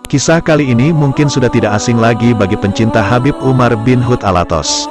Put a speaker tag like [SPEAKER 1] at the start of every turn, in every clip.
[SPEAKER 1] Kisah kali ini mungkin sudah tidak asing lagi bagi pencinta Habib Umar bin Hud Alatos.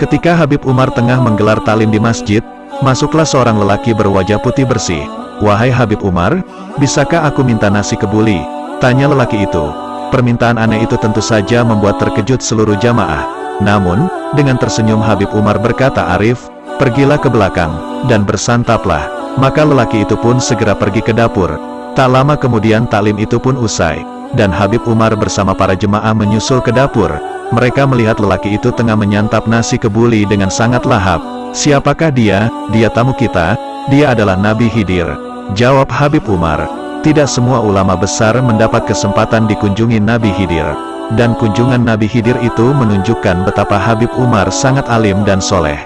[SPEAKER 1] Ketika Habib Umar tengah menggelar talim di masjid, masuklah seorang lelaki berwajah putih bersih. "Wahai Habib Umar, bisakah aku minta nasi kebuli?" tanya lelaki itu. Permintaan aneh itu tentu saja membuat terkejut seluruh jamaah. Namun, dengan tersenyum Habib Umar berkata, "Arif, pergilah ke belakang, dan bersantaplah." Maka lelaki itu pun segera pergi ke dapur. Tak lama kemudian taklim itu pun usai, dan Habib Umar bersama para jemaah menyusul ke dapur. Mereka melihat lelaki itu tengah menyantap nasi kebuli dengan sangat lahap. "Siapakah dia? Dia tamu kita, dia adalah Nabi Khidir," jawab Habib Umar. Tidak semua ulama besar mendapat kesempatan dikunjungi Nabi Khidir. Dan kunjungan Nabi Khidir itu menunjukkan betapa Habib Umar sangat alim dan soleh.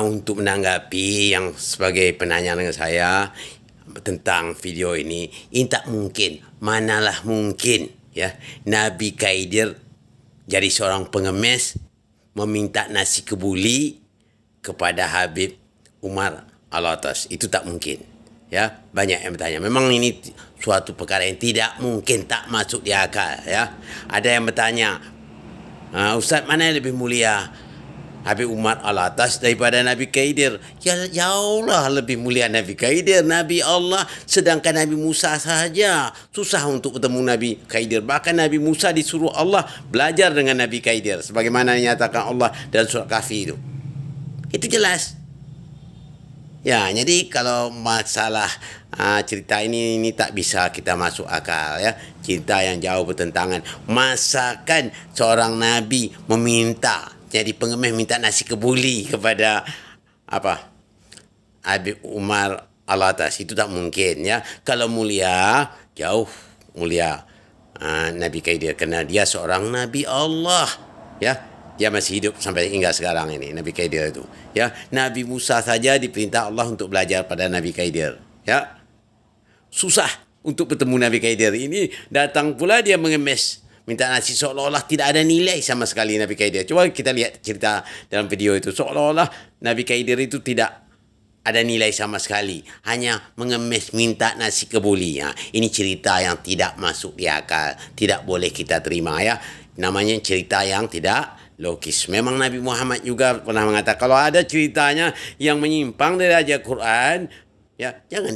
[SPEAKER 2] Untuk menanggapi yang sebagai penanya dengan saya tentang video ini tak mungkin, manalah mungkin ya Nabi Khidir jadi seorang pengemis meminta nasi kebuli kepada Habib Umar Alatas. Itu tak mungkin ya. Banyak yang bertanya, memang ini suatu perkara yang tidak mungkin, tak masuk di akal ya. Ada yang bertanya, Ustaz, mana yang lebih mulia, Habib Umar Alatas daripada Nabi Khidir? Ya, jauhlah lebih mulia Nabi Khidir, Nabi Allah. Sedangkan Nabi Musa saja susah untuk bertemu Nabi Khidir. Bahkan Nabi Musa disuruh Allah belajar dengan Nabi Khidir, sebagaimana dinyatakan Allah dalam surah Kahfi itu. Itu jelas. Ya, jadi kalau masalah cerita ini tak bisa kita masuk akal ya. Cerita yang jauh bertentangan. Masakan seorang Nabi meminta, jadi pengemis minta nasi kebuli kepada Habib Umar Alatas, itu tak mungkin ya. Kalau mulia, jauh mulia Nabi Khidir, kerana dia seorang Nabi Allah ya. Dia masih hidup sampai hingga sekarang ini, Nabi Khidir itu ya. Nabi Musa saja diperintah Allah untuk belajar pada Nabi Khidir ya. Susah untuk bertemu Nabi Khidir, ini datang pula dia mengemis minta nasi, seolah-olah tidak ada nilai sama sekali Nabi Khidir. Coba kita lihat cerita dalam video itu, seolah-olah Nabi Khidir itu tidak ada nilai sama sekali, hanya mengemis minta nasi kebuli ya. Ini cerita yang tidak masuk di akal, tidak boleh kita terima ya. Namanya cerita yang tidak logis. Memang Nabi Muhammad juga pernah mengatakan, kalau ada ceritanya yang menyimpang dari ajaran Quran ya, jangan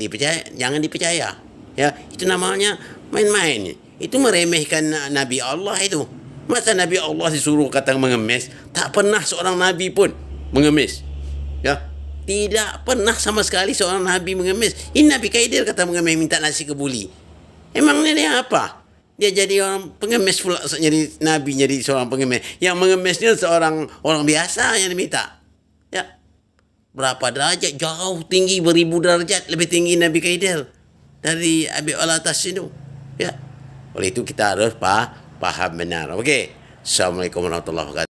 [SPEAKER 2] dipercaya ya. Itu namanya main-main. Itu meremehkan Nabi Allah itu. Masa Nabi Allah disuruh kata mengemis? Tak pernah seorang Nabi pun mengemis ya. Tidak pernah sama sekali seorang Nabi mengemis. Ini Nabi Khidir kata mengemis minta nasi kebuli. Emangnya dia apa? Dia jadi orang pengemis pula, jadi Nabi jadi seorang pengemis. Yang mengemisnya seorang orang biasa yang diminta ya. Berapa derajat? Jauh tinggi, beribu derajat lebih tinggi Nabi Khidir dari Habib Alatas itu ya. Oleh itu kita harus paham benar. Okey. Assalamualaikum warahmatullahi wabarakatuh.